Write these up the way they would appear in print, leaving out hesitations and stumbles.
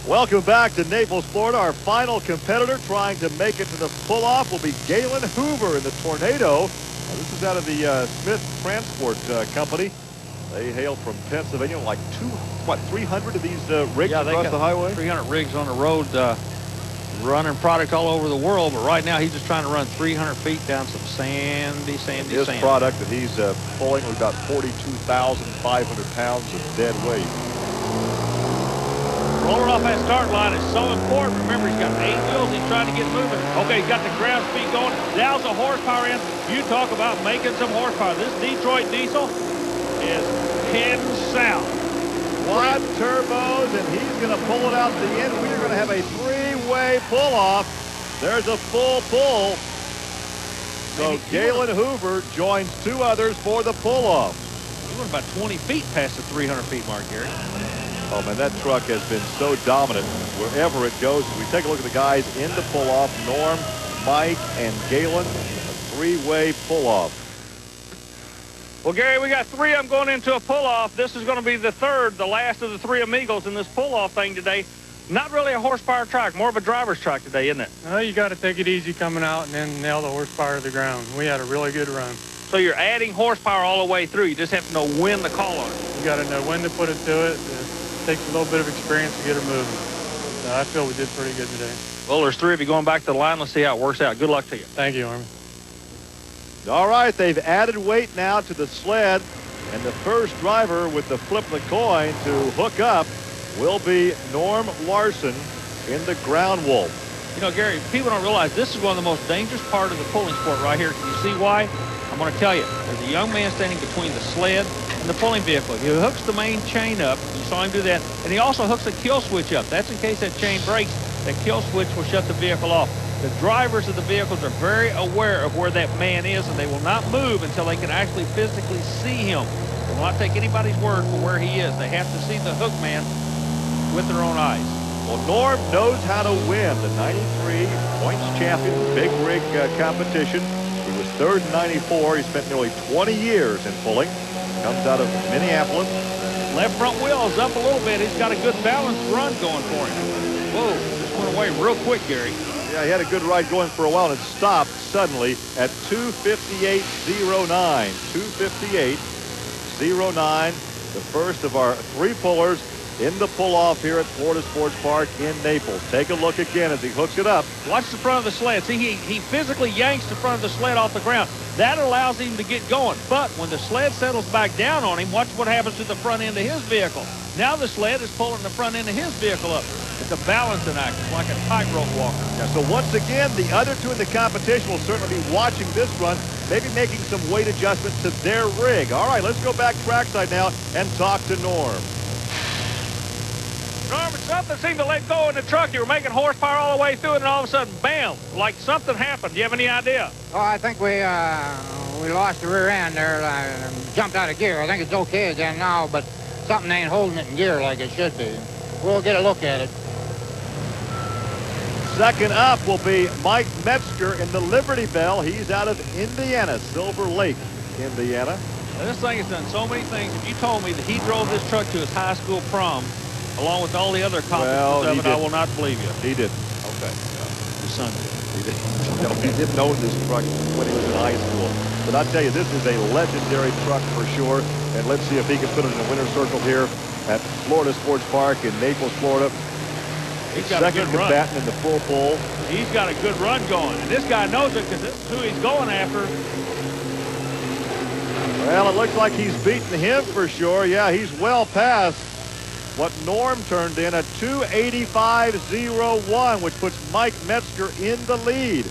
Welcome back to Naples, Florida. Our final competitor trying to make it to the pull-off will be Galen Hoover in the Tornado. This is out of the Smith Transport Company. They hail from Pennsylvania. Like 300 of these rigs across the highway? 300 rigs on the road running product all over the world, but right now he's just trying to run 300 feet down some sandy sand. His product that he's pulling with about 42,500 pounds of dead weight. Rolling off that start line is so important. Remember, he's got 8 wheels. He's trying to get moving. Okay, he's got the ground speed going. Dials the horsepower in. You talk about making some horsepower. This Detroit diesel is heading south. Quad turbos, and he's going to pull it out to the end. We are going to have a 3-way pull-off. There's a full pull. So Galen Hoover joins 2 others for the pull-off. He went about 20 feet past the 300 feet mark, Gary. Oh, man, that truck has been so dominant wherever it goes. As we take a look at the guys in the pull-off, Norm, Mike, and Galen, a 3-way pull-off. Well, Gary, we got 3 of them going into a pull-off. This is going to be the third, the last of the 3 amigos in this pull-off thing today. Not really a horsepower track, more of a driver's track today, isn't it? Well, you got to take it easy coming out and then nail the horsepower to the ground. We had a really good run. So you're adding horsepower all the way through. You just have to know when to call on it. You got to know when to put it to it. It takes a little bit of experience to get her moving. So I feel we did pretty good today. Well, there's 3 of you going back to the line. Let's see how it works out. Good luck to you. Thank you, Army. All right, they've added weight now to the sled, and the first driver with the flip the coin to hook up will be Norm Larson in the Ground Wolf. You know, Gary, people don't realize this is one of the most dangerous part of the pulling sport right here. Can you see why? I'm going to tell you. There's a young man standing between the sled and the pulling vehicle. He hooks the main chain up. You saw him do that. And he also hooks a kill switch up. That's in case that chain breaks. That kill switch will shut the vehicle off. The drivers of the vehicles are very aware of where that man is, and they will not move until they can actually physically see him. They will not take anybody's word for where he is. They have to see the hook man with their own eyes. Well, Norm knows how to win the 93 points champion big rig competition. He was third in 94. He spent nearly 20 years in pulling. Comes out of Minneapolis. Left front wheel is up a little bit. He's got a good balanced run going for him. Whoa, just went away real quick, Gary. Yeah, he had a good ride going for a while, and it stopped suddenly at 2:58.09. 2:58.09. The first of our 3 pullers in the pull-off here at Florida Sports Park in Naples. Take a look again as he hooks it up. Watch the front of the sled. See, he physically yanks the front of the sled off the ground. That allows him to get going. But when the sled settles back down on him, watch what happens to the front end of his vehicle. Now the sled is pulling the front end of his vehicle up. It's a balancing act. It's like a tightrope walker. Yeah, so once again, the other 2 in the competition will certainly be watching this run, maybe making some weight adjustments to their rig. All right, let's go back trackside now and talk to Norm. Norm, something seemed to let go in the truck. You were making horsepower all the way through it, and all of a sudden, bam, like something happened. Do you have any idea? Oh, I think we lost the rear end there. Jumped out of gear. I think it's okay again now, but something ain't holding it in gear like it should be. We'll get a look at it. Second up will be Mike Metzger in the Liberty Bell. He's out of Indiana, Silver Lake, Indiana. Now, this thing has done so many things. If you told me that he drove this truck to his high school prom, along with all the other accomplishments of it, I will not believe you. He didn't. Okay. Your son did. He didn't. No, he didn't own this truck when he was in high school. But I'll tell you, this is a legendary truck for sure. And let's see if he can put it in the winner's circle here at Florida Sports Park in Naples, Florida. He's got Second a good combatant run. in the full pull. He's got a good run going. And this guy knows it because this is who he's going after. Well, it looks like he's beaten him for sure. Yeah, he's well past what Norm turned in at 2:85.01, which puts Mike Metzger in the lead.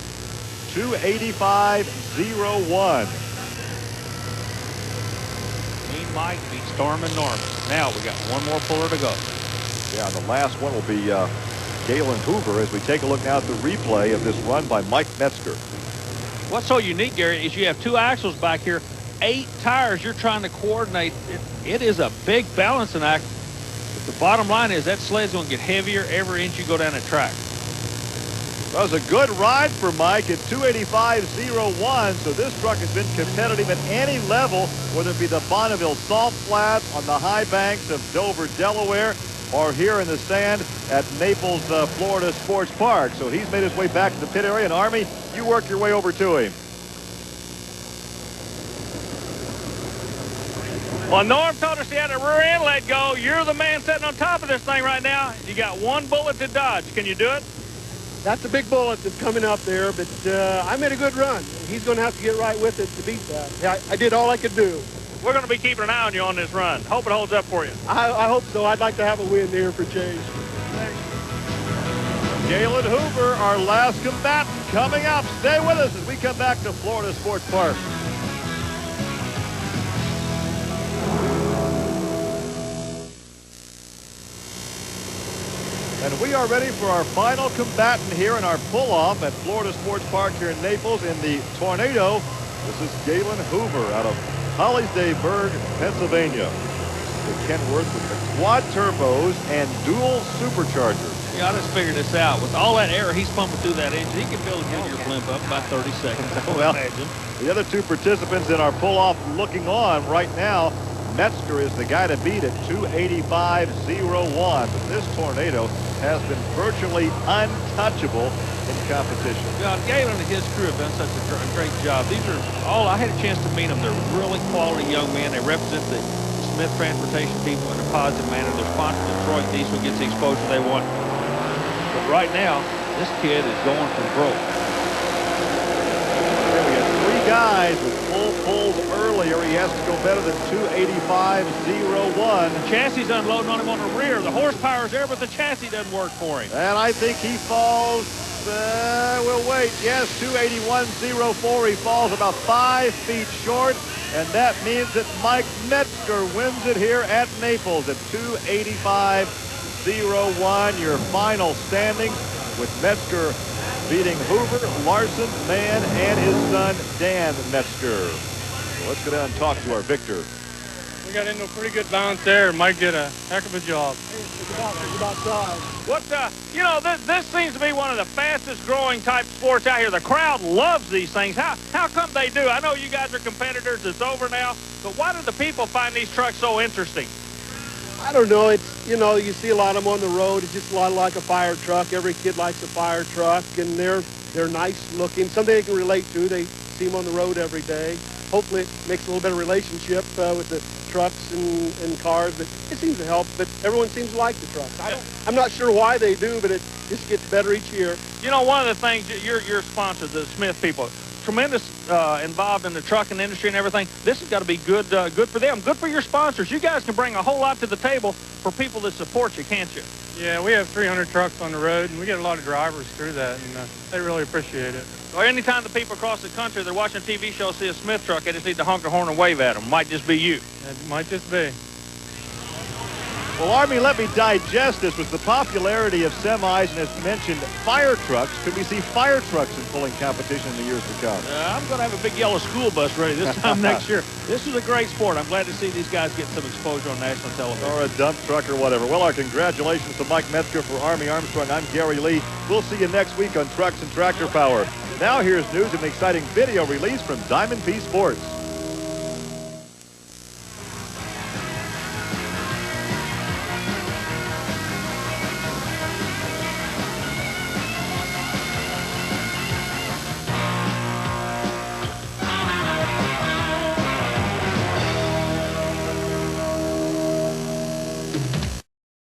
2:85.01. Mean Mike beats Storm and Norman. Now we got one more puller to go. Yeah, the last one will be Galen Hoover as we take a look now at the replay of this run by Mike Metzger. What's so unique, Gary, is you have 2 axles back here, 8 tires you're trying to coordinate. It is a big balancing act. But the bottom line is that sled's going to get heavier every inch you go down the track. That was a good ride for Mike at 2:85.01, so this truck has been competitive at any level, whether it be the Bonneville Salt Flats, on the high banks of Dover, Delaware, are here in the sand at Naples, Florida Sports Park. So he's made his way back to the pit area, and Army, you work your way over to him. Well, Norm told us he had a rear end let go. You're the man sitting on top of this thing right now. You got one bullet to dodge. Can you do it? That's a big bullet that's coming up there, but I made a good run. He's going to have to get right with it to beat that. I did all I could do. We're going to be keeping an eye on you on this run. Hope it holds up for you. I hope so. I'd like to have a win here for change. Galen Hoover, our last combatant, coming up. Stay with us as we come back to Florida Sports Park. And we are ready for our final combatant here in our pull-off at Florida Sports Park here in Naples in the Tornado. This is Galen Hoover out of Hollidaysburg, Pennsylvania. The Kenworth with the quad turbos and dual superchargers. Yeah, I just figured this out. With all that air he's pumping through that engine, he can build a Goodyear blimp up about 30 seconds, I would imagine. The other two participants in our pull-off looking on right now, Metzger is the guy to beat at 285.01. But this Tornado has been virtually untouchable in competition. God, Galen and his crew have done such a great job. These are all, I had a chance to meet them. They're really quality young men. They represent the Smith Transportation people in a positive manner. Their sponsor, Detroit Diesel, gets the exposure they want. But right now, this kid is going for broke. Here we got three guys with full pulls earlier. He has to go better than 285.01. The chassis unloading on him on the rear. The horsepower's there, but the chassis doesn't work for him. And I think he falls, we'll wait. Yes, 281.04. He falls about 5 feet short. And that means that Mike Metzger wins it here at Naples at 285.01. Your final standings with Metzger beating Hoover, Larson, Mann, and his son, Dan Metzger. So let's go down and talk to our victor. We got into a pretty good balance there. Mike did a heck of a job. It's about size. What, you know, this seems to be one of the fastest growing type sports out here. The crowd loves these things. How come they do? I know you guys are competitors. It's over now. But why do the people find these trucks so interesting? I don't know. It's, you know, you see a lot of them on the road. It's just a lot like a fire truck. Every kid likes a fire truck, and they're nice looking. Something they can relate to. They see them on the road every day. Hopefully it makes a little better relationship with the trucks and cars, but it seems to help. But everyone seems to like the trucks. I'm not sure why they do, but it just gets better each year. You know, one of the things, your sponsor, the Smith people, tremendous involved in the trucking industry and everything. This has got to be good for them, good for your sponsors. You guys can bring a whole lot to the table for people that support you, can't you? Yeah, we have 300 trucks on the road, and we get a lot of drivers through that, and they really appreciate it. Or anytime the people across the country, they're watching a TV show, see a Smith truck, they just need to honk their horn and wave at them. Might just be you. It might just be. Well, Army, let me digest this. With the popularity of semis and, as mentioned, fire trucks, could we see fire trucks in pulling competition in the years to come? I'm going to have a big yellow school bus ready this time next year. This is a great sport. I'm glad to see these guys get some exposure on national television. Or a dump truck or whatever. Well, our congratulations to Mike Metzger. For Army Armstrong, I'm Gary Lee. We'll see you next week on Trucks and Tractor Power. Now here's news and an exciting video release from Diamond P Sports.